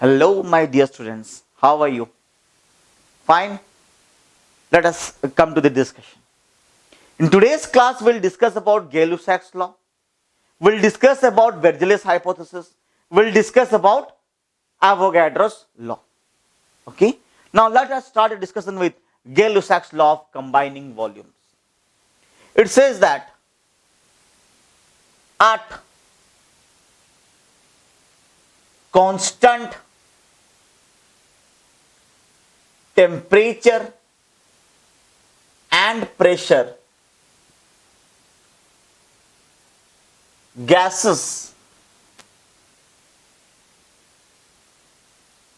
Hello, my dear students. How are you? Fine. Let us come to the discussion. In today's class, we'll discuss about Gay-Lussac's law. We'll discuss about Vergellis hypothesis. We'll discuss about Avogadro's law. Okay. Now let us start a discussion with Gay-Lussac's law of combining volumes. It says that at constant temperature and pressure, gases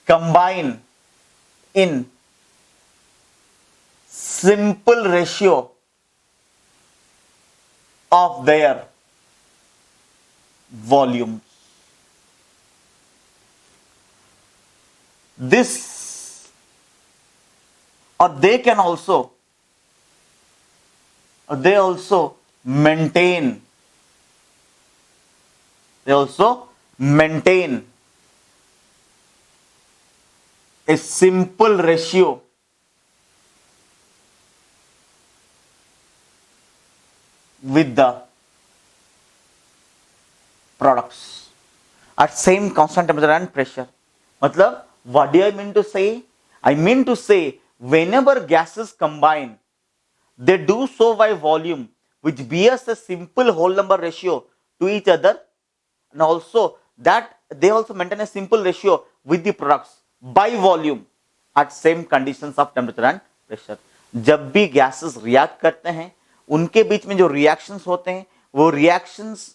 combine in simple ratio of their volumes. This, or they can also, maintain a simple ratio with the products at same constant temperature and pressure. मतलब what do I mean to say? I mean to say whenever gases combine, they do so by volume, which bears a simple whole number ratio to each other, and also that they also maintain a simple ratio with the products by volume at same conditions of temperature and pressure. जब भी gases react करते हैं, उनके बीच में जो reactions होते हैं, वो reactions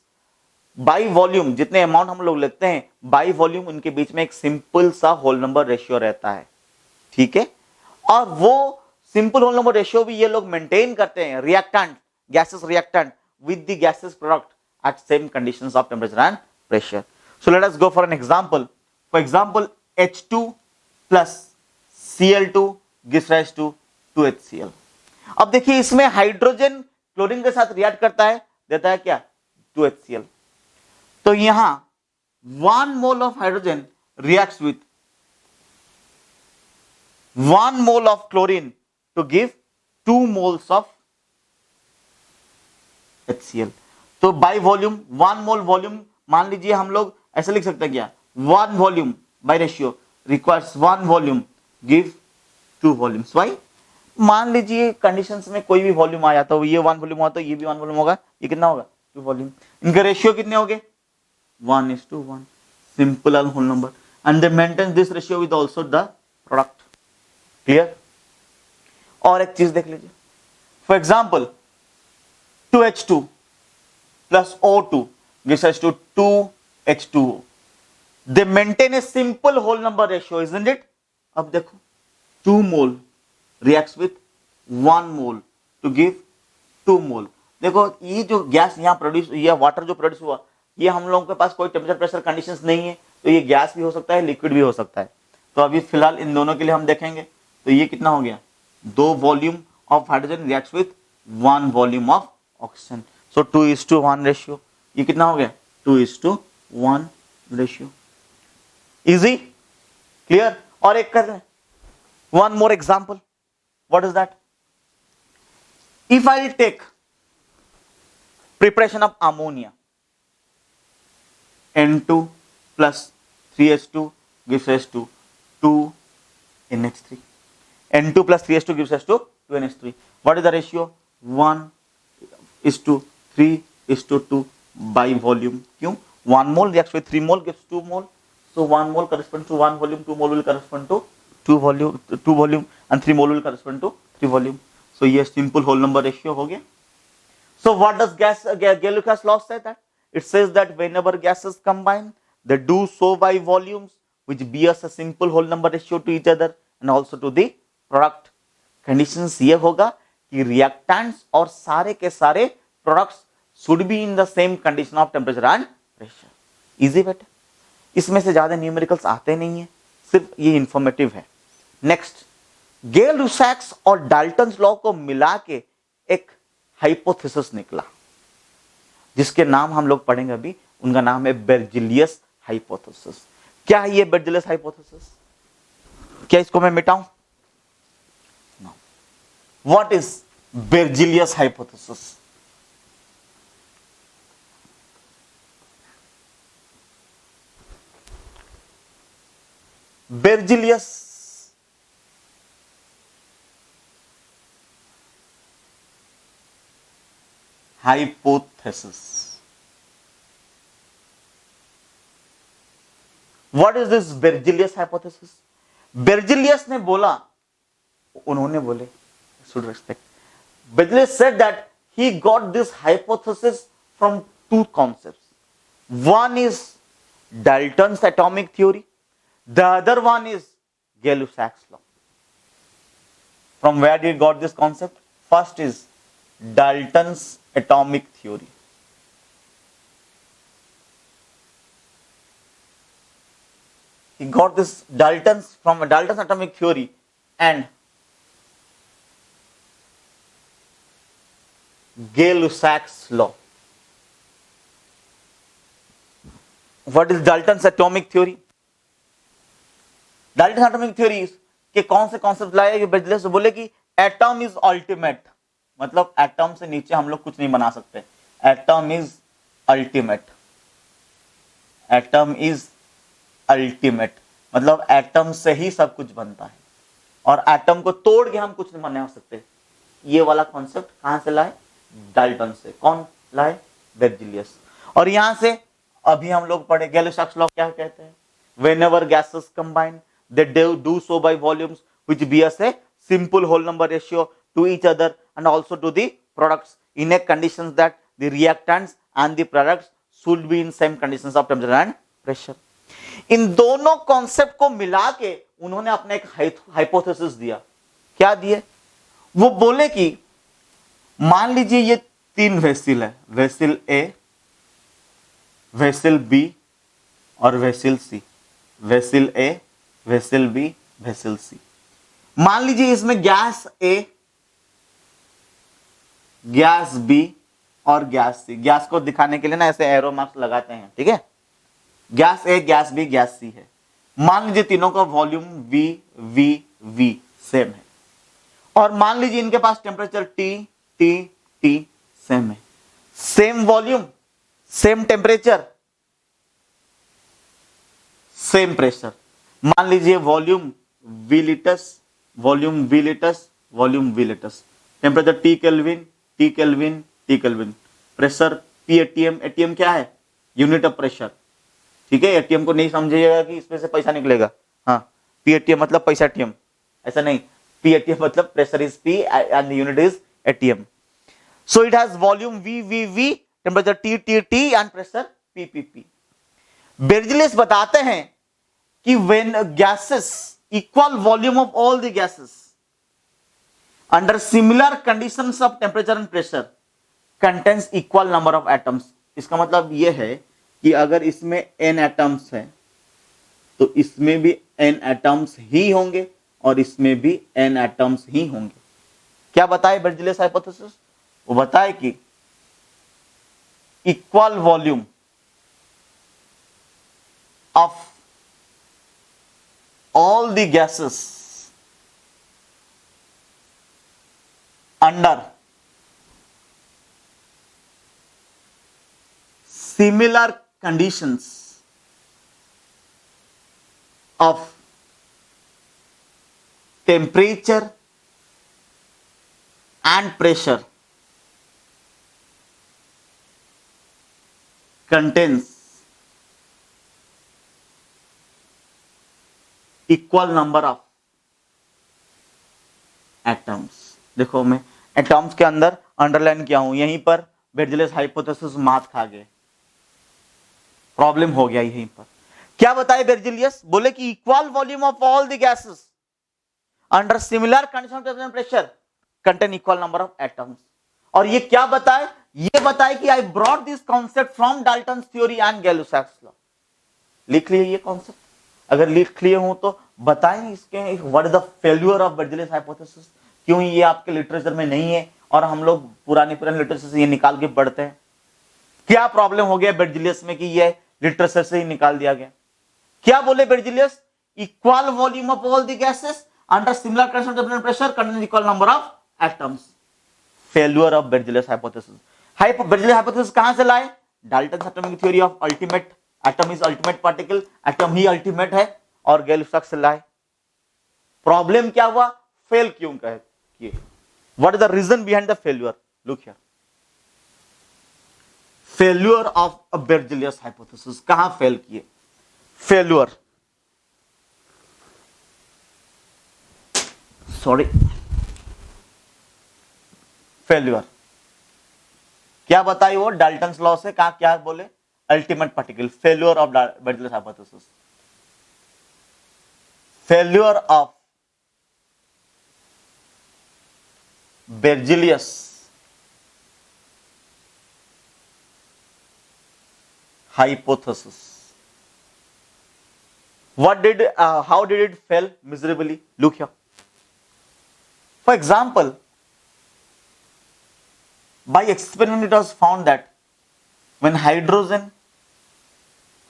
बाई वॉल्यूम, जितने अमाउंट हम लोग लेते हैं बाई वॉल्यूम, उनके बीच में एक सिंपल सा होल नंबर रेशियो रहता है. ठीक है. और वो सिंपल होल नंबर रेशियो भी ये लोग मेंटेन करते हैं, reactant, gases reactant with the gases product at same conditions of temperature and pressure. So let us go for an example. For example H2 plus Cl2 gives rise to 2HCl. अब देखिए इसमें hydrogen chlorine के साथ react करता है, देता है क्या? 2HCl. तो यहां 1 mole of hydrogen reacts with 1 mole of chlorine to give 2 moles of HCl. तो बाय वॉल्यूम 1 मोल वॉल्यूम, मान लीजिए हम लोग ऐसे लिख सकते हैं क्या? 1 volume by ratio requires 1 volume give 2 volumes. Why? मान लीजिए कंडीशंस में कोई भी वॉल्यूम आया तो ये 1 वॉल्यूम हुआ तो ये भी 1 वॉल्यूम होगा, ये कितना होगा? 2 वॉल्यूम. इनके रेशियो कितने होंगे? 1:1. Simple and whole number, and they maintain this ratio with also the product. Clear? और एक चीज देख लीजिए. For example, 2H2 plus O2 gives us to 2H2O. They maintain a simple whole number ratio, isn't it? अब देखो 2 mole reacts with 1 mole to give 2 mole. देखो ये जो गैस यहाँ प्रोड्यूस, ये वाटर जो प्रोड्यूस हुआ, ये हम लोगों के पास कोई टेम्परेचर प्रेशर कंडीशंस नहीं है, तो ये गैस भी हो सकता है, लिक्विड भी हो सकता है. तो अभी फिलहाल इन दोनों के लिए हम देखेंगे. तो ये कितना हो गया? 2 volume of hydrogen reacts with 1 volume of oxygen. So 2:1 ratio. ये कितना हो गया? 2:1 रेशियो. इजी? क्लियर? और एक कर रहे हैं. One more example. What is that? If I take preparation of ammonia, N2 plus 3H2 gives us to 2NH3. N2 plus 3H2 gives us to 2NH3. What is the ratio? 1:3:2 by volume. क्यों? 1 mole reacts with 3 mole gives 2 mole. So 1 mole corresponds to 1 volume, 2 mole will correspond to 2 volume and 3 mole will correspond to 3 volume. So ये simple whole number ratio हो गया. So what does Gay-Lussac's law say? That it says that whenever gases combine, they do so by volumes, which bears a simple whole number ratio to each other and also to the product. Conditions ये होगा कि reactants और सारे के सारे products should be in the same condition of temperature and pressure. Easy बेटा. इसमें से ज्यादा न्यूमेरिकल्स आते नहीं है, सिर्फ ये इंफॉर्मेटिव है. नेक्स्ट, Gay-Lussac's और डाल्टन्स लॉ को मिला के एक हाइपोथेसिस निकला, जिसके नाम हम लोग पढ़ेंगे अभी. उनका नाम है बेर्जेलियस हाइपोथेसिस. क्या है ये बेरजेलियस हाइपोथेसिस? क्या इसको मैं मिटाऊं? No. What is Berzelius hypothesis? Berzelius hypothesis. What is this Berzelius hypothesis? Berzelius ने बोला, उन्होंने बोले, should respect. Berzelius said that he got this hypothesis from two concepts. One is Dalton's atomic theory. The other one is Gay-Lussac's law. From where did he got this concept? First is Dalton's atomic theory. He got this from Dalton's atomic theory and Gay-Lussac's law. What is Dalton's atomic theory? Dalton's atomic theory is कि कौन से concept लाए? बेरजेलियस बोले कि atom is ultimate, मतलब atom से नीचे हम लोग कुछ नहीं बना सकते. Atom is ultimate. Atom is ultimate मतलब एटम से ही सब कुछ बनता है और एटम को तोड़ के हम कुछ नहीं बना सकते. ये वाला कॉन्सेप्ट कहां से लाए? डाल्टन से. कौन लाए? बेरजेलियस. और यहां से अभी हम लोग पढ़े गैय-लुसाक्स लॉ क्या कहते हैं? Whenever gases combine, they do so by volumes which bears a simple whole number ratio to each other and also to the products in a conditions that the reactants and the products should be in same conditions of temperature and pressure. इन दोनों concept को मिला के उन्होंने अपना एक hypothesis दिया. क्या दिए? वो बोले कि मान लीजिए ये तीन वेसिल है, वेसिल ए, वेसिल बी और वेसिल सी. वेसिल ए, वेसिल बी, वेसिल सी. मान लीजिए इसमें गैस ए, गैस बी और गैस सी. गैस को दिखाने के लिए ना ऐसे एरो मार्क्स लगाते हैं, ठीक है? Gas A, gas B, gas C है. मान लीजिए तीनों का volume V V V same है और मान लीजिए इनके पास temperature T T T same है. Same volume, same temperature, same pressure. मान लीजिए volume V litres, volume V litres, volume V litres. Temperature T kelvin, T kelvin, T kelvin. Pressure P ATM. ATM क्या है? Unit of pressure. ठीक है, ATM को नहीं समझिएगा कि इसमें से पैसा निकलेगा. हाँ, पी एटीएम मतलब पैसा एटीएम, ऐसा नहीं. पी एटीएम मतलब pressure is P and unit is ATM. So it has volume V V V, temperature T T T and pressure P P P. Berzelius बताते हैं कि when gases equal volume of all the gases under similar conditions of temperature and pressure contains equal number of atoms. इसका मतलब यह है कि अगर इसमें n एटम्स है तो इसमें भी n एटम्स ही होंगे और इसमें भी n एटम्स ही होंगे. क्या बताए बेरजेलियस हाइपोथेसिस? वो बताए कि equal volume of all the gases under similar conditions of temperature and pressure contains equal number of atoms. देखो मैं एटम्स के अंदर अंडरलाइन किया हूं, यहीं पर बेरजेलियस हाइपोथेसिस मात खा गए, प्रॉब्लम हो गया यहीं पर. क्या बताए बेरजेलियस? बोले कि equal volume of all the gases under similar condition of temperature and pressure contain equal number of atoms. और ये क्या बताए? ये बताए कि I brought this concept from Dalton's theory and Gay-Lussac's law. लिख लिए ये कॉन्सेप्ट? अगर लिख लिए हो तो बताएं इसके what is the failure of Berzelius hypothesis. क्यों ये आपके लिटरेचर में नहीं है और हम लोग पुराने लिटरेचर से ये निकाल के पढ़ते हैं? क्या प्रॉब्लम हो गया बेरजेलियस में कि ये लिटरेचर से ही निकाल दिया गया? क्या बोले Berzelius? Equal volume of all the gases under similar concentration and pressure contain equal number of atoms. Failure of Berzelius hypothesis. Berzelius hypothesis कहां से लाए? Dalton atomic theory of ultimate atom is ultimate particle, atom ही ultimate है, और गैल-स्टॉक से लाए. Problem क्या हुआ? फेल क्यों किए? What is the reason behind the failure? Look here. Failure of Berzelius hypothesis. कहां फेल किए? फेल्यूर, सॉरी, फेल्यूर क्या बताई वो? डाल्टन लॉ से. कहा क्या बोले? Ultimate particle. Failure of Berzelius hypothesis. Failure of Berzelius hypothesis. How did it fail miserably? Look here. For example, by experiment it was found that when hydrogen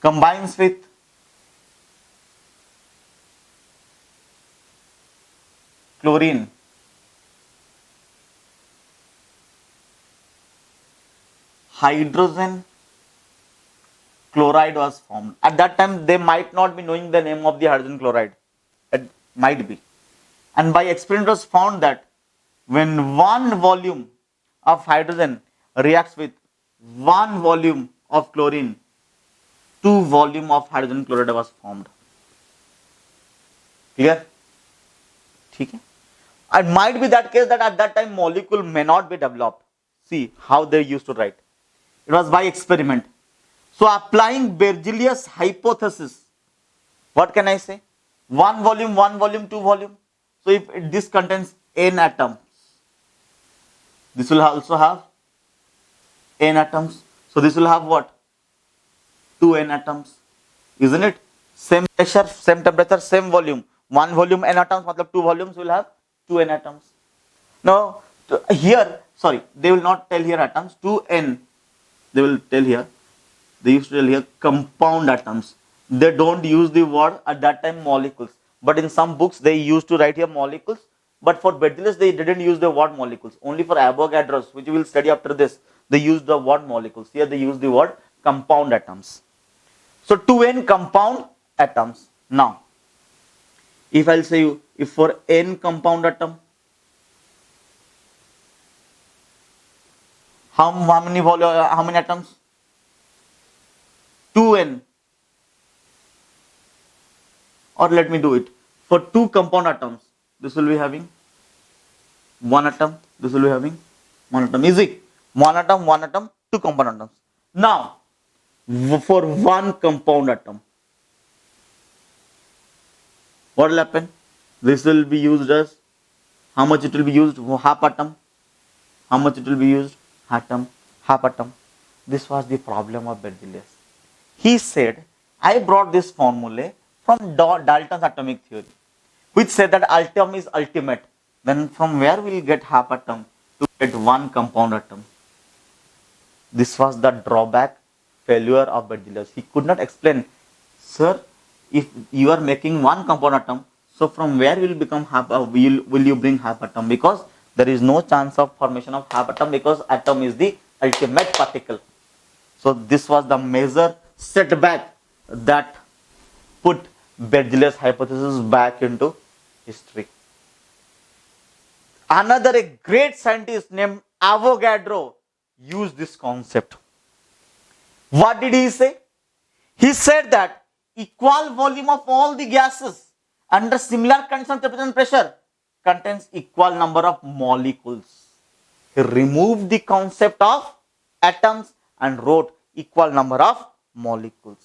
combines with chlorine, hydrogen chloride was formed. At that time, they might not be knowing the name of the hydrogen chloride. It might be. And by experiment, it was found that when one volume of hydrogen reacts with one volume of chlorine, two volume of hydrogen chloride was formed. Clear? ठीक है. It might be that case that at that time molecule may not be developed. See how they used to write. It was by experiment. So applying Berzelius hypothesis, what can I say? One volume, two volume. So if this contains n atoms, this will also have n atoms. So this will have what? 2n atoms, isn't it? Same pressure, same temperature, same volume. One volume n atoms, matlab two volumes will have 2n atoms. Now here, sorry, they will not tell here atoms. 2n, they will tell here. They used to tell here compound atoms. They don't use the word at that time molecules. But in some books they used to write here molecules. But for Berzelius they didn't use the word molecules. Only for Avogadro's, which we will study after this, they used the word molecules. Here they use the word compound atoms. So 2n compound atoms. Now, if I'll say you, if for n compound atom, how many atoms? 2n. Or let me do it. For two compound atoms, this will be having one atom, this will be having one atom. Easy. One atom, two compound atoms. Now, for one compound atom, what will happen? This will be used as, how much it will be used? Half atom. How much it will be used? Half atom. This was the problem of Berzelius. He said, I brought this formula from Dalton's atomic theory, which said that atom is ultimate. Then from where will you get half atom to get one compound atom? This was the drawback, failure of Berzelius. He could not explain, sir, if you are making one compound atom, so from where will become half? Will you bring half atom? Because there is no chance of formation of half atom, because atom is the ultimate particle. So this was the major setback that put Berzelius hypothesis back into history. Another great scientist named Avogadro used this concept. What did he say? He said that equal volume of all the gases under similar conditions of temperature and pressure contains equal number of molecules. He removed the concept of atoms and wrote equal number of molecules.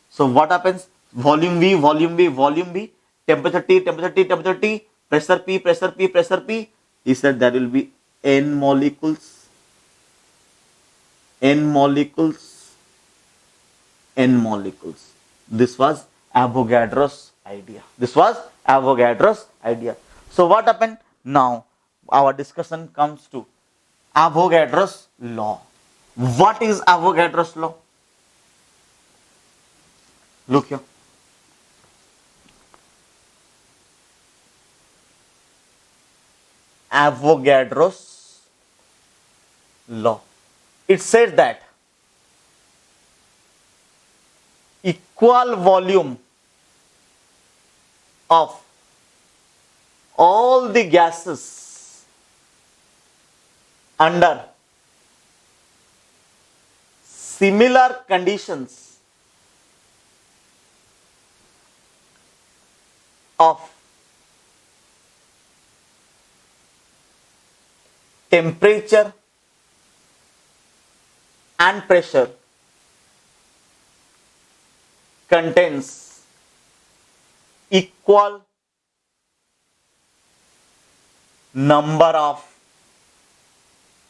So what happens? Volume V, volume B, volume B, temperature T, temperature T, temperature T, pressure P, pressure P, pressure P. He said there will be n molecules, n molecules, n molecules. This was Avogadro's idea. This was Avogadro's idea. So what happened? Now our discussion comes to Avogadro's law. What is Avogadro's law? Look here. Avogadro's law. It says that equal volume of all the gases under similar conditions of temperature and pressure contains equal number of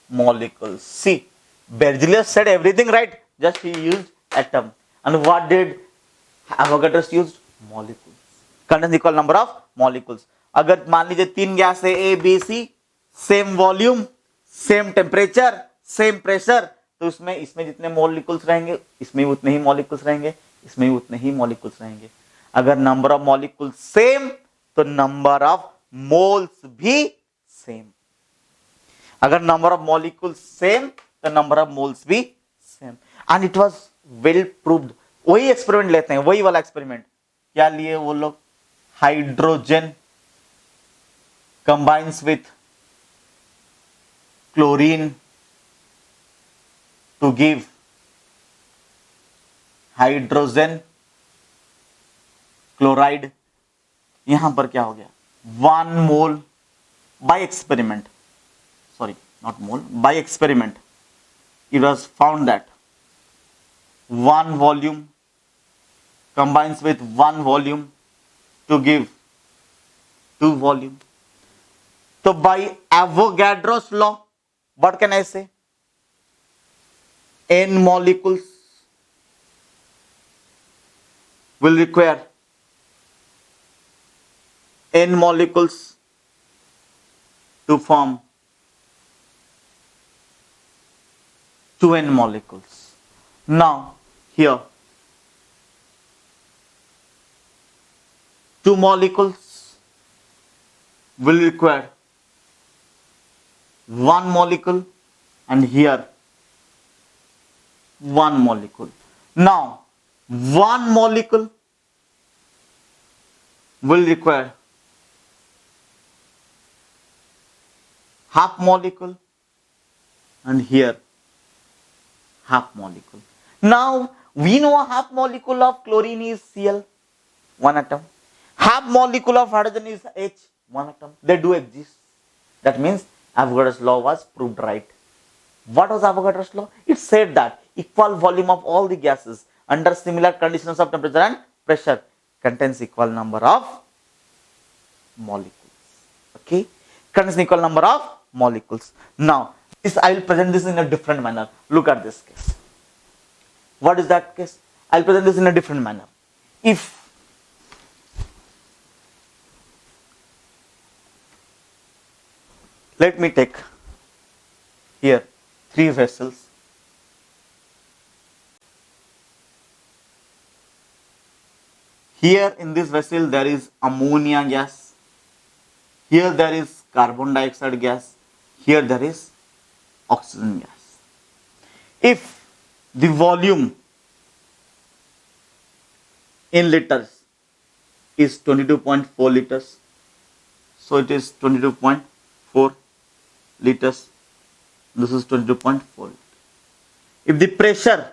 molecules. See, Berzelius said everything right, just he used atom. And what did Avogadro use? Molecules. Contains equal number of molecules. अगर मान लीजिए 3 gas है A, B, C, same volume, same temperature, same pressure, तो उसमें इसमें जितने molecules रहेंगे इसमें उतने ही मॉलिक्यूल्स रहेंगे, इसमें उतने ही मॉलिक्यूल्स रहेंगे. अगर नंबर ऑफ मॉलिक्यूल्स सेम तो नंबर ऑफ मोल्स भी सेम. अगर नंबर ऑफ मॉलिक्यूल्स सेम तो नंबर ऑफ मोल्स भी same. And it was well proved. वही एक्सपेरिमेंट लेते हैं, वही वाला एक्सपेरिमेंट. क्या लिए वो लोग? Hydrogen combines with chlorine to give hydrogen chloride. यहां पर क्या हो गया? 1 मोल by experiment, sorry, not mole, by experiment, it was found that 1 volume combines with 1 volume to give 2 volume. So by Avogadro's law, what can I say? N molecules will require N molecules to form 2N molecules. Now here 2 molecules will require 1 molecule and here 1 molecule. Now 1 molecule will require half molecule and here half molecule. Now we know a half molecule of chlorine is Cl, 1 atom. Half molecule of hydrogen is H, 1 atom. They do exist. That means Avogadro's law was proved right. What was Avogadro's law? It said that equal volume of all the gases under similar conditions of temperature and pressure contains equal number of molecules. Okay, contains equal number of molecules. Now, this I will present this in a different manner. Look at this case. What is that case? I will present this in a different manner. If let me take here 3 vessels. Here in this vessel there is ammonia gas. Here there is carbon dioxide gas. Here there is oxygen gas. If the volume in liters is 22.4 liters, so it is 22.4 liters. This is 22.4. If the pressure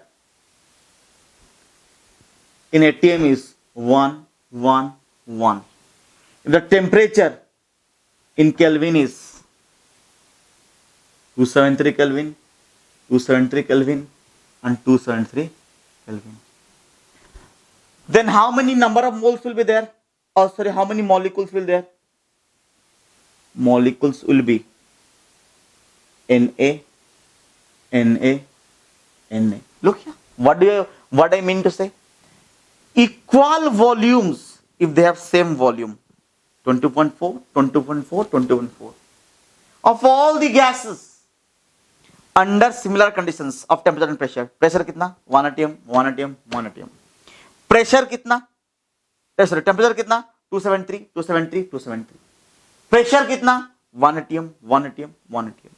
in ATM is 111, if the temperature in Kelvin is 273 Kelvin, 273 Kelvin and 273 Kelvin, then how many number of moles will be there? Oh sorry, how many molecules will there? Molecules will be Na, Na, Na. Look here. What I mean to say? Equal volumes if they have same volume. 20.4, 20.4, 20.4 of all the gases under similar conditions of temperature and pressure. Pressure कितना? 1 atm, 1 atm, 1 atm. Pressure कितना? Sorry, temperature कितना? 273, 273, 273. Pressure कितना? 1 ATM 1 ATM 1 ATM.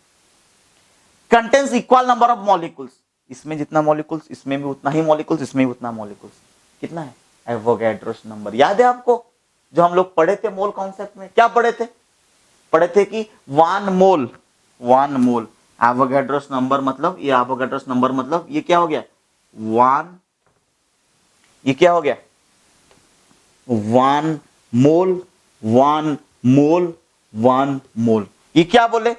Contains equal number of molecules, इसमें जितना molecules इसमें भी उतना ही molecules, इसमें भी उतना मॉलिक्यूल्स। कितना है? Avogadro's number. याद है आपको जो हम लोग पढ़े थे मोल कॉन्सेप्ट में? क्या पढ़े थे? पढ़े थे कि 1 मोल, 1 मोल एवोगैड्रोस नंबर मतलब, ये एवोगैड्रोस नंबर मतलब ये क्या हो गया? 1, ये क्या हो गया? 1 मोल, 1 मोल, 1 मोल। ये क्या बोले?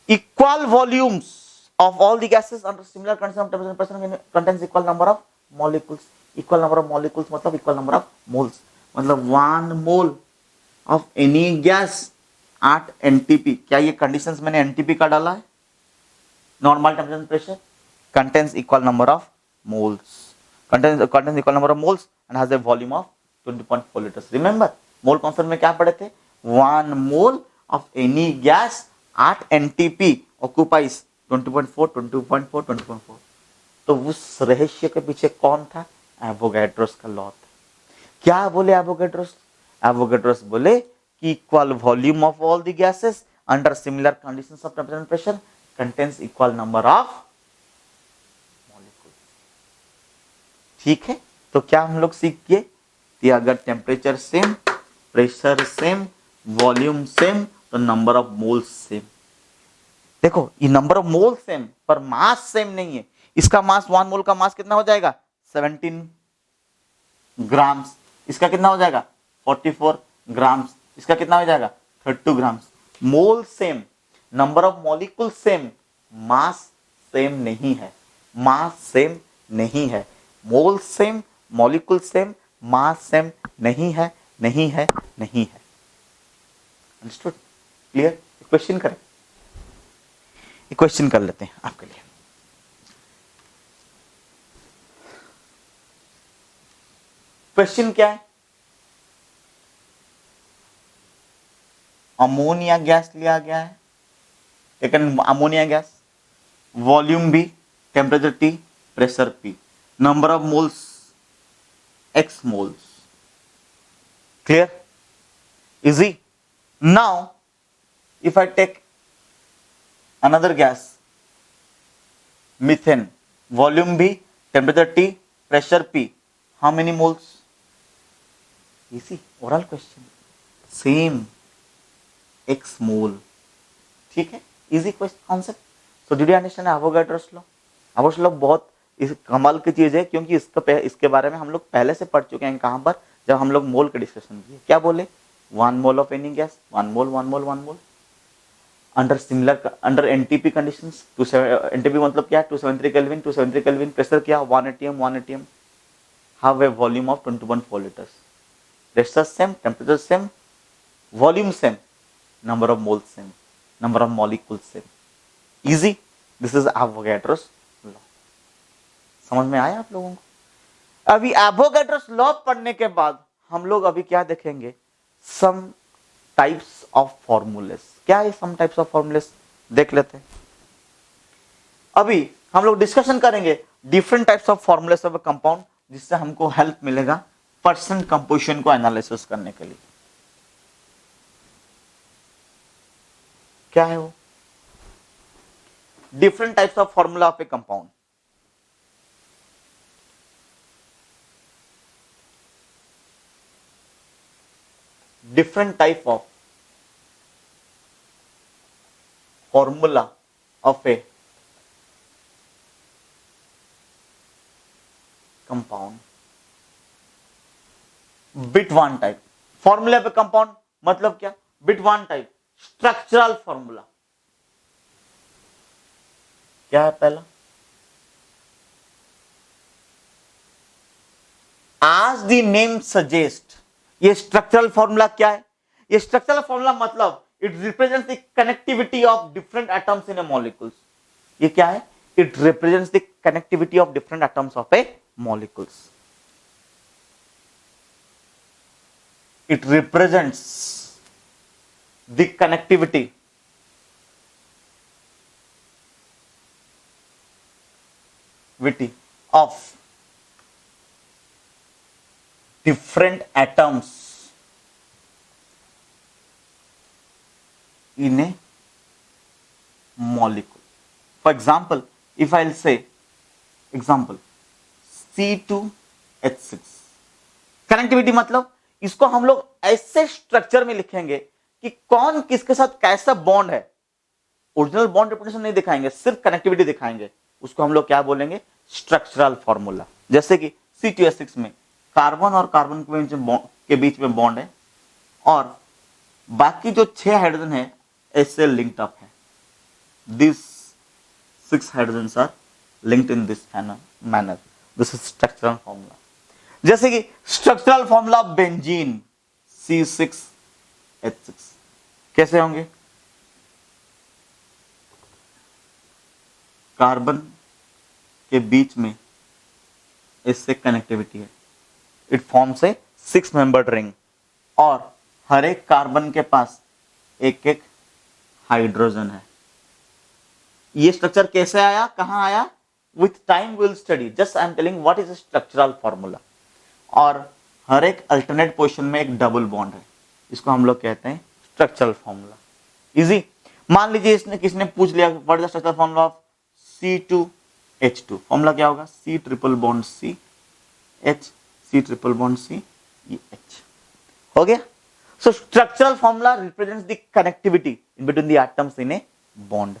Equal volumes of all the gases under similar condition of temperature and pressure contains equal number of molecules. Equal number of molecules मतलब equal number of moles, मतलब 1 mole of any gas at NTP। क्या ये conditions मैंने NTP का डाला है? Normal temperature and pressure contains equal number of moles, contains equal number of moles and has a volume of 20.4 liters। Remember mole concept में क्या पढ़े थे? 1 mole of any gas at NTP occupies 20.4, 20.4, 20.4। तो उस रहस्य के पीछे कौन था? एवोगैड्रोस का लॉ था। क्या बोले एवोगैड्रोस? एवोगैड्रोस बोले कि equal volume of all the gases under similar conditions of temperature and pressure contains equal number of molecules. ठीक है, तो क्या हम लोग सीख गए कि अगर temperature same, pressure same, volume same, तो नंबर ऑफ मोल्स सेम। देखो ये नंबर ऑफ मोल सेम पर मास सेम नहीं है। इसका मास 1 मोल का मास कितना हो जाएगा? 17 ग्राम्स। इसका कितना हो जाएगा? 44 ग्राम्स। इसका कितना हो जाएगा? 32 grams. Mole same, number of molecule same, mass same नहीं है। मास सेम नहीं है। Mole same, molecule same, mass same नहीं है, नहीं है, नहीं है। अंडरस्टूड? क्लियर? क्वेश्चन करें, क्वेश्चन कर लेते हैं आपके लिए। क्वेश्चन क्या है? अमोनिया गैस लिया गया है, टेकन अमोनिया गैस, वॉल्यूम भी, temperature T, pressure P, number of moles X moles. Clear? Easy? Now if I take another gas, methane, volume B, temperature T, pressure P, how many moles? Easy, oral question, same, X mole। ठीक है, easy question concept। So did you understand Avogadro's law? Avogadro's law बहुत इस कमाल की चीज है, क्योंकि इसके बारे में हम लोग पहले से पढ़ चुके हैं। कहां पर? जब हम लोग मोल का डिस्कशन किए। क्या बोले? 1 mole of any gas, 1 mole, 1 mole, 1 mole under similar, under NTP conditions. NTP मतलब क्या? 273 केल्विन, 273 केल्विन, प्रेशर क्या? 1 ATM, 1 ATM, have a volume of 20.4 litres, pressure same, temperature same, volume same, number of mole same, number of molecule same. Easy, this is Avogadro's law. समझ में आया आप लोगों को? अभी एवोगैड्रोस लॉ पढ़ने के बाद हम लोग अभी क्या देखेंगे? Some types of formulas. क्या है सम टाइप्स ऑफ फॉर्मूलेस? देख लेते हैं। अभी हम लोग डिस्कशन करेंगे different types of formulas of a compound, जिससे हमको हेल्प मिलेगा परसेंट कंपोजिशन को एनालिसिस करने के लिए। क्या है वो? Different types of formula of A compound. Different type of formula of a compound, bit one type। formula of a compound मतलब क्या? bit one type, structural formula। क्या है पहला? as the name suggest, ये स्ट्रक्चरल फॉर्मूला क्या है? ये structural formula मतलब it represents the connectivity of different atoms in a molecules। ये क्या है? It represents the connectivity of different atoms of a molecules। It represents the connectivity of different atoms in a molecule. For example, if I'll say example C2H6, connectivity मतलब इसको हम लोग ऐसे structure में लिखेंगे कि कौन किसके साथ कैसा बॉन्ड है, ओरिजिनल बॉन्ड रिप्रेजेंटेशन नहीं दिखाएंगे, सिर्फ कनेक्टिविटी दिखाएंगे, उसको हम लोग क्या बोलेंगे, स्ट्रक्चरल फॉर्मूला। जैसे कि C2H6 में कार्बन और कार्बन के बीच में बॉन्ड है और बाकी जो 6 हाइड्रोजन है ऐसे लिंक्ड अप है, this 6 hydrogen are linked in this manner, this is structural formula. जैसे कि स्ट्रक्चरल फॉर्मूला बेंजीन C6H6 कैसे होंगे, कार्बन के बीच में इससे कनेक्टिविटी है, it forms a 6 membered ring और हर एक कार्बन के पास एक एक हाइड्रोजन है। ये स्ट्रक्चर कैसे आया, कहां आया, with time will study, just I am telling what is structural formula. और हर एक अल्टरनेट पोजीशन में एक डबल बॉन्ड है, इसको हम लोग कहते हैं स्ट्रक्चरल फॉर्मूला। इजी। मान लीजिए इसने किसने पूछ लिया what is the structural formula of C2H2, formula क्या होगा, C triple bond C H, C triple bond C E H, हो गया। So structural formula represents the connectivity in between the atoms in a bond.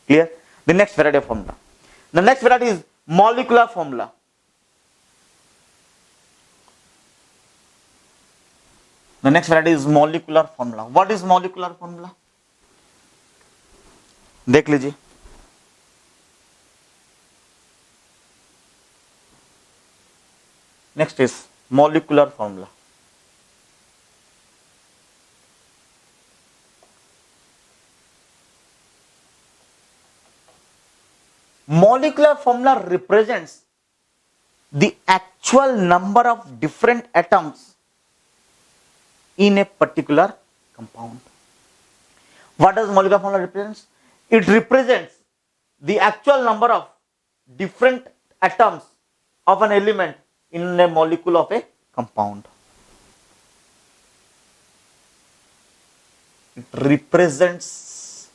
Clear? The next variety of formula. The next variety is molecular formula. The next variety is molecular formula. What is molecular formula? देख लीजिए, next is molecular formula. Molecular formula represents the actual number of different atoms in a particular compound. What does molecular formula represents? It represents the actual number of different atoms of an element in a molecule of a compound. It represents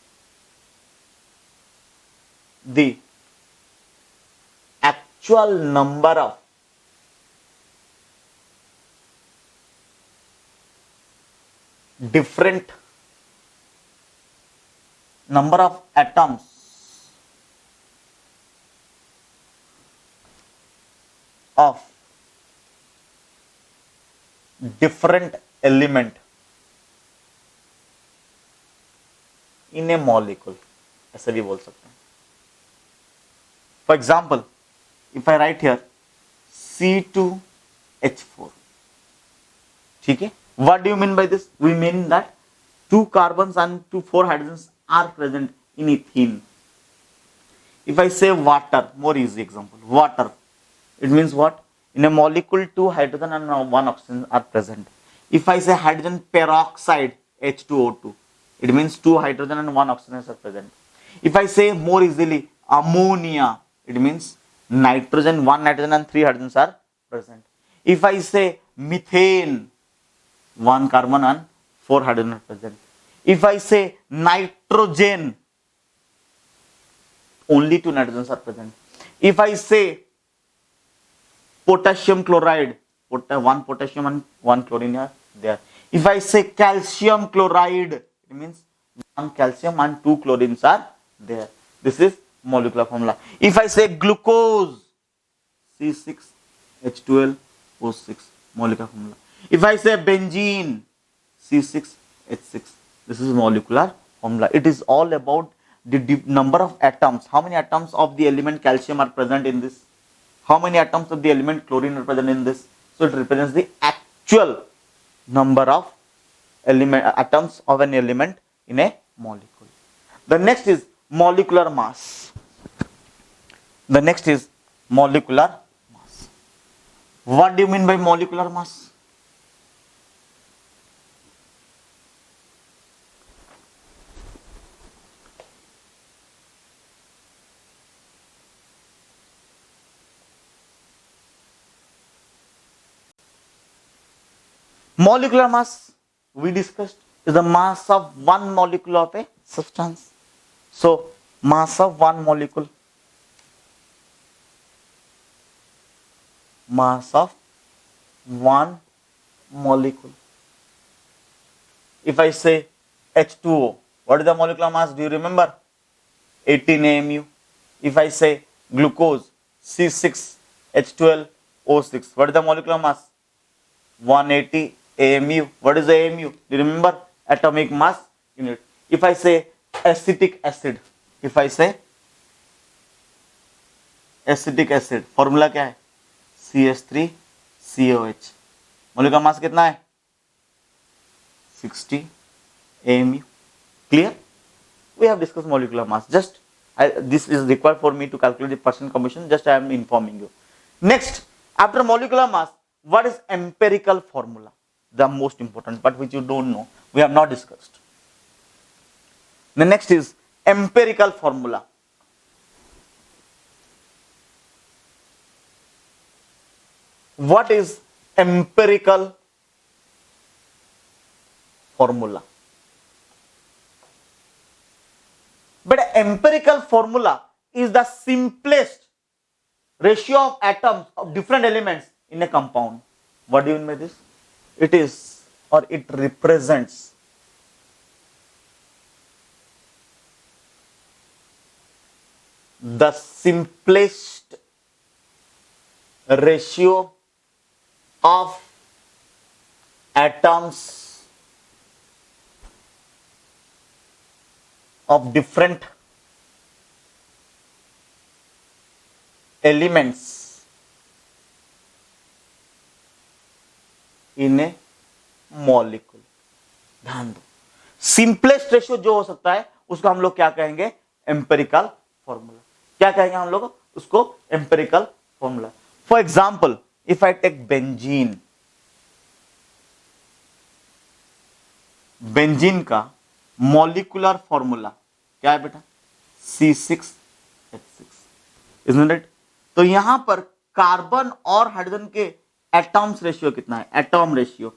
the actual number of different number of atoms of different element in a molecule, ऐसे भी बोल सकते हैं। For example, if I write here C2H4, ठीक है, what do you mean by this? We mean that 2 carbons and 4 hydrogens are present in ethene. If I say water, more easy example, water, it means what? In a molecule 2 hydrogen and 1 oxygen are present. If I say hydrogen peroxide H2O2, it means 2 hydrogen and 1 oxygen are present. If I say more easily ammonia, it means nitrogen, 1 nitrogen and 3 hydrogens are present. If I say methane, 1 carbon and 4 hydrogen are present. If I say nitrogen, only 2 nitrogens are present. If I say potassium chloride, 1 potassium and 1 chlorine are there. If I say calcium chloride, it means 1 calcium and 2 chlorines are there. This is molecular formula. If I say glucose, C6H12O6, molecular formula. If I say benzene, C6H6, this is molecular formula. It is all about the number of atoms. How many atoms of the element calcium are present in this? How many atoms of the element chlorine are present in this? So it represents the actual number of atoms of an element in a molecule. The next is molecular mass. The next is molecular mass. What do you mean by molecular mass? Molecular mass we discussed is the mass of one molecule of a substance. So mass of one molecule, mass of one molecule. If I say H2O, what is the molecular mass? Do you remember? 18 AMU. If I say glucose, C6H12O6, what is the molecular mass? 180 AMU. What is the AMU? Do you remember? Atomic mass unit. If I say acetic acid, if I say acetic acid, formula क्या है? CH3COH. Molecular mass कितना है? 60 AMU. Clear? We have discussed molecular mass. Just this is required for me to calculate the percent composition. Just I am informing you. Next, after molecular mass, what is empirical formula? The most important part which you don't know, we have not discussed. The next is empirical formula. What is empirical formula? But empirical formula is the simplest ratio of atoms of different elements in a compound. What do you mean by this? It is, or it represents, the simplest ratio of atoms of different elements in a molecule. ध्यान दो, simplest ratio जो हो सकता है उसको हम लोग क्या कहेंगे? Empirical formula. क्या कहेंगे हम लोग उसको? Empirical formula. For example, if I take benzene, benzene का मॉलिकुलर फॉर्मूला क्या है बेटा? C6H6. Isn't it? तो यहां पर कार्बन और हाइड्रोजन के एटॉम्स रेशियो कितना है? Atom ratio.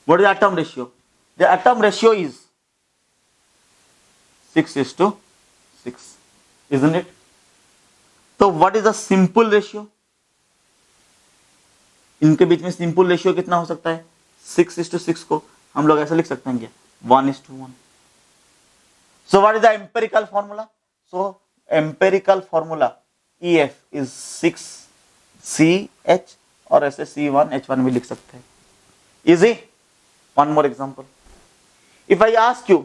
What is atom ratio? The atom ratio is 6:6. Isn't it? तो what is the simple ratio? इनके बीच में सिंपल रेशियो कितना हो सकता है? 6:6 को हम लोग ऐसे लिख सकते हैं क्या? 1:1. So what is the empirical formula? So empirical formula EF is 6CH और ऐसे C1H1 भी लिख सकते हैं. Easy? One more example. If I ask you,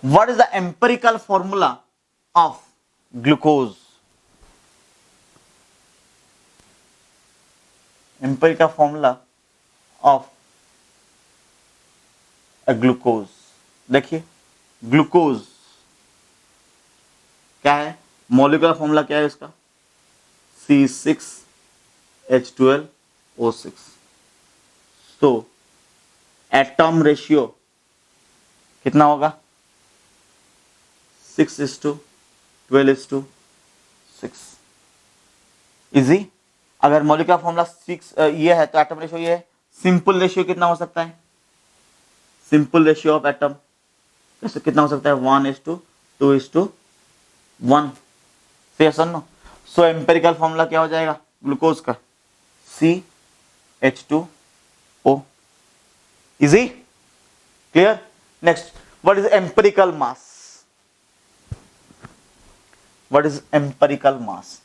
what is the empirical formula of glucose? Empirical formula of a glucose. देखिए, glucose क्या है? Molecular formula क्या है इसका? C6H12O6. तो एटॉम रेशियो कितना होगा? 6:12:6. इजी? अगर मॉलिक्यूलर फॉर्मूला 6 ये है तो एटम रेशियो ये है. सिंपल रेशियो कितना हो सकता है? सिंपल रेशियो ऑफ एटम कितना हो सकता है? 1:2:1. यस और नो? सो एम्पेरिकल फॉर्मूला क्या हो जाएगा ग्लूकोज का? CH2O. Easy? Clear? Next, what is empirical mass? What is empirical मास?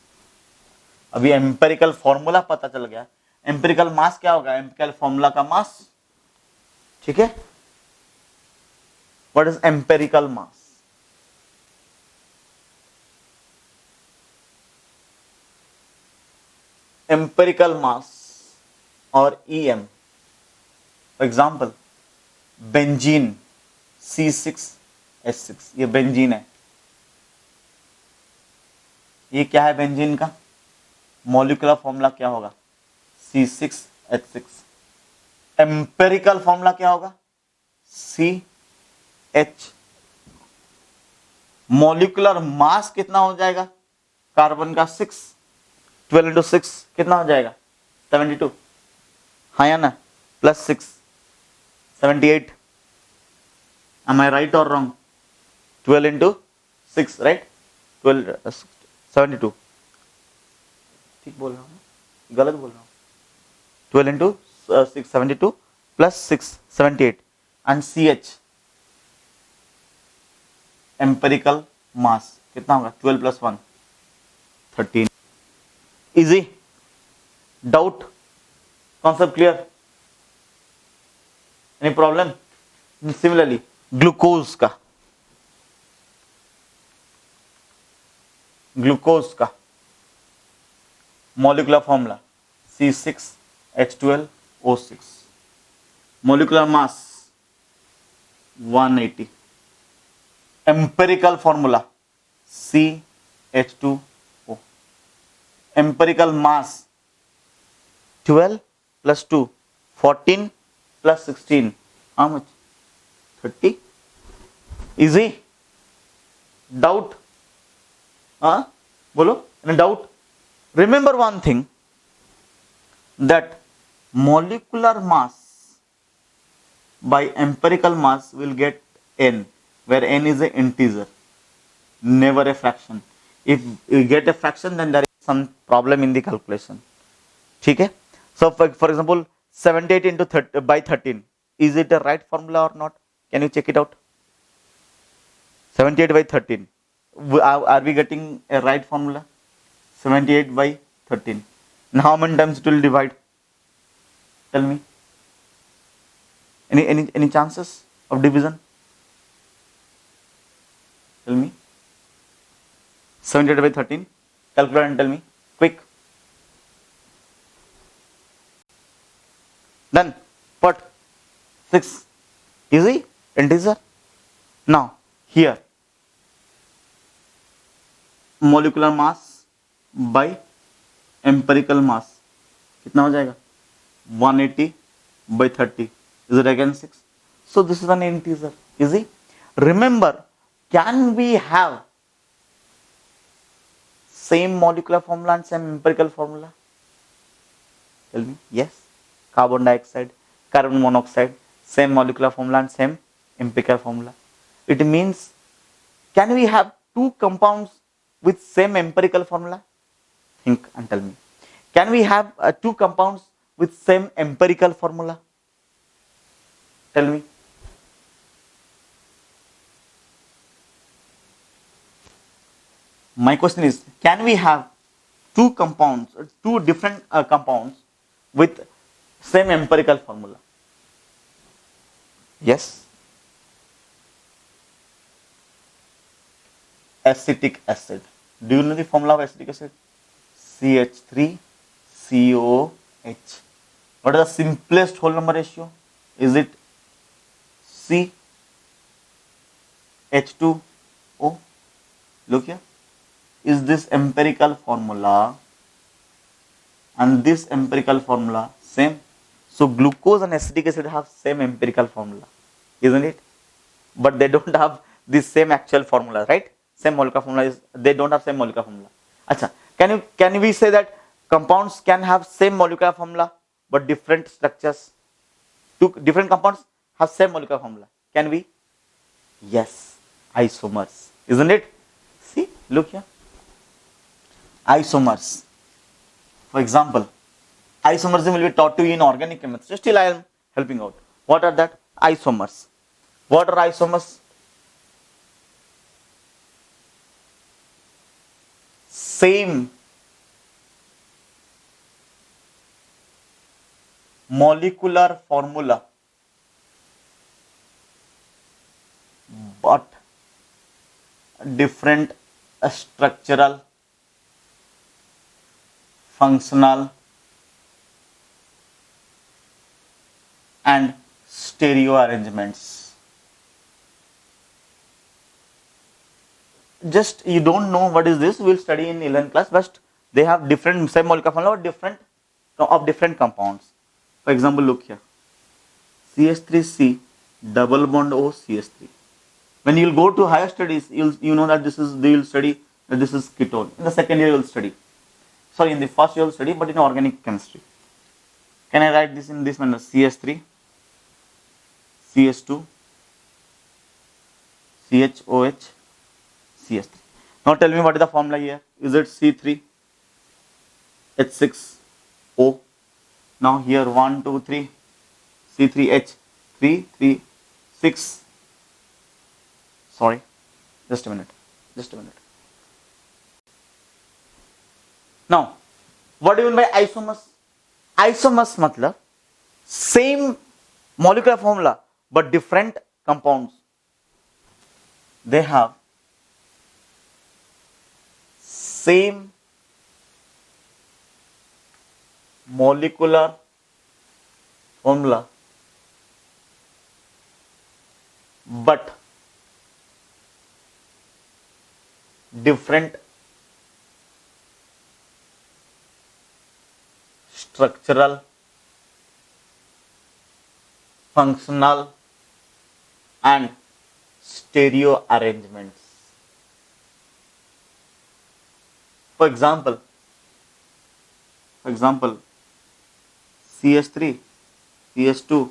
अभी एम्पेरिकल फॉर्मूला पता चल गया. एम्पेरिकल मास क्या होगा? एम्पेरिकल फॉर्मूला का मास. ठीक है? What is empirical mass? Empirical mass or EM. For example, benzene C6H6. ये बेंजीन है. ये क्या है बेंजीन का? मॉलिक्यूलर फॉर्मूला क्या होगा? C6H6. एम्पेरिकल फॉर्मूला क्या होगा? CH. मॉलिक्यूलर मास कितना हो जाएगा कार्बन का? 6. 12:6 कितना हो जाएगा? 72. हाँ या ना? +6. 78. Am I right or wrong? 12 into 6, right? 12, 72. ठीक बोल रहा हूँ, गलत बोल रहा हूँ. 12 into 6, 72 plus 6, 78. And CH, empirical mass, कितना होगा? 12 plus 1, 13. Easy? Doubt? Concept clear? Any problem? Similarly, glucose का molecular formula C6H12O6, molecular mass 180, empirical formula CH2O, empirical mass 12 plus 2, 14 plus 16, how much? 30. Easy? Doubt? बोलो, any doubt? Remember one thing, that molecular mass by empirical mass will get n, where n is an integer, never a fraction. If you get a fraction, then there is some problem in the calculation. ठीक है? So for example, 78 into 30 by 13, is it a right formula or not? Can you check it out? 78 by 13. Are we getting a right formula? 78 by 13. Now how many times it will divide? Tell me. Any chances of division? Tell me. 78 by 13. Calculate and tell me. Quick. Done. Put 6. Easy? Integer. Now here, molecular mass by empirical mass कितना हो जाएगा? 180 by 30. Is it again 6? So this is an integer. Easy? Remember, can we have same molecular formula and same empirical formula? Tell me. Yes. Carbon dioxide, carbon monoxide, same molecular formula and same empirical formula. It means, can we have two compounds with same empirical formula? Think and tell me. Can we have two compounds with same empirical formula? Tell me. My question is, can we have two compounds, two different compounds with same empirical formula? Yes. Acetic acid. Do you know the formula of acetic acid? CH3COH. What is the simplest whole number ratio? Is it CH2O? Look here. Is this empirical formula and this empirical formula same? So glucose and acetic acid have same empirical formula, isn't it? But they don't have the same actual formula, right? Same molecular formula is, they don't have same molecular formula. Acha, can we say that compounds can have same molecular formula but different structures? Two different compounds have same molecular formula. Can we? Yes. Isomers, isn't it? See, look here. Isomers. For example, isomerism will be taught to you in organic chemistry. Still I am helping out. What are that? Isomers. What are isomers? Same molecular formula but different structural, functional and stereo arrangements. Just you don't know what is this, we will study in 11th class, but they have different same molecular formula or different compounds. For example, look here, CH3C double bond O CH3. When you will go to higher studies, you know that they will study that this is ketone. In the second year you will study. Sorry, in the first year you will study, but in organic chemistry. Can I write this in this manner? CH3 CH2, CHOH, CH3. Now tell me what is the formula here? Is it C3H6O? Now here 1, 2, 3, C3H, 3, 3, 6. Sorry, just a minute. Now, what do you mean by isomers? Isomers मतलब same molecular formula but different compounds. They have same molecular formula but different structural, functional and stereo arrangements. For example, CH3, CH2,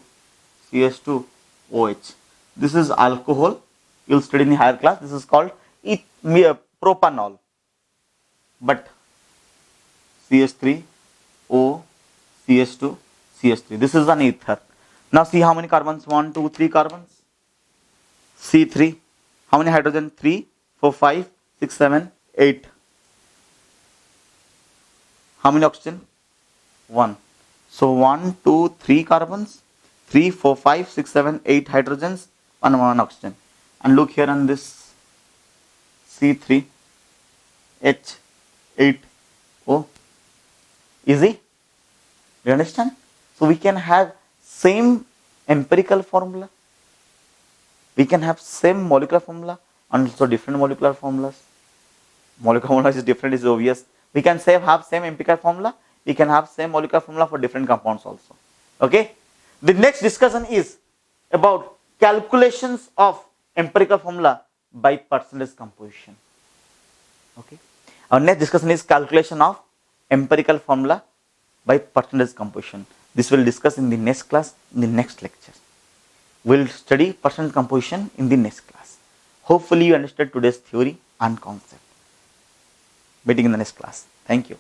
CH2, OH. This is alcohol. You'll study in the higher class. This is called propanol. But CH3, O, CH2, CH3. This is an ether. Now see how many carbons? 1, 2, 3 carbons. C3. How many hydrogen? 3, 4, 5, 6, 7, 8. How many oxygen? 1. So 1, 2, 3 carbons, 3, 4, 5, 6, 7, 8 hydrogens, 1 oxygen. And look here on this C3, H, 8, O. Easy? Do you understand? So we can have same empirical formula. We can have same molecular formula and also different molecular formulas. Molecular formula is different, is obvious. We can have same empirical formula. We can have same molecular formula for different compounds also. Okay. The next discussion is about calculations of empirical formula by percentage composition. Okay. Our next discussion is calculation of empirical formula by percentage composition. This will discuss in the next class, in the next lecture. We'll study percentage composition in the next class. Hopefully you understood today's theory and concept. Meeting in the next class. Thank you.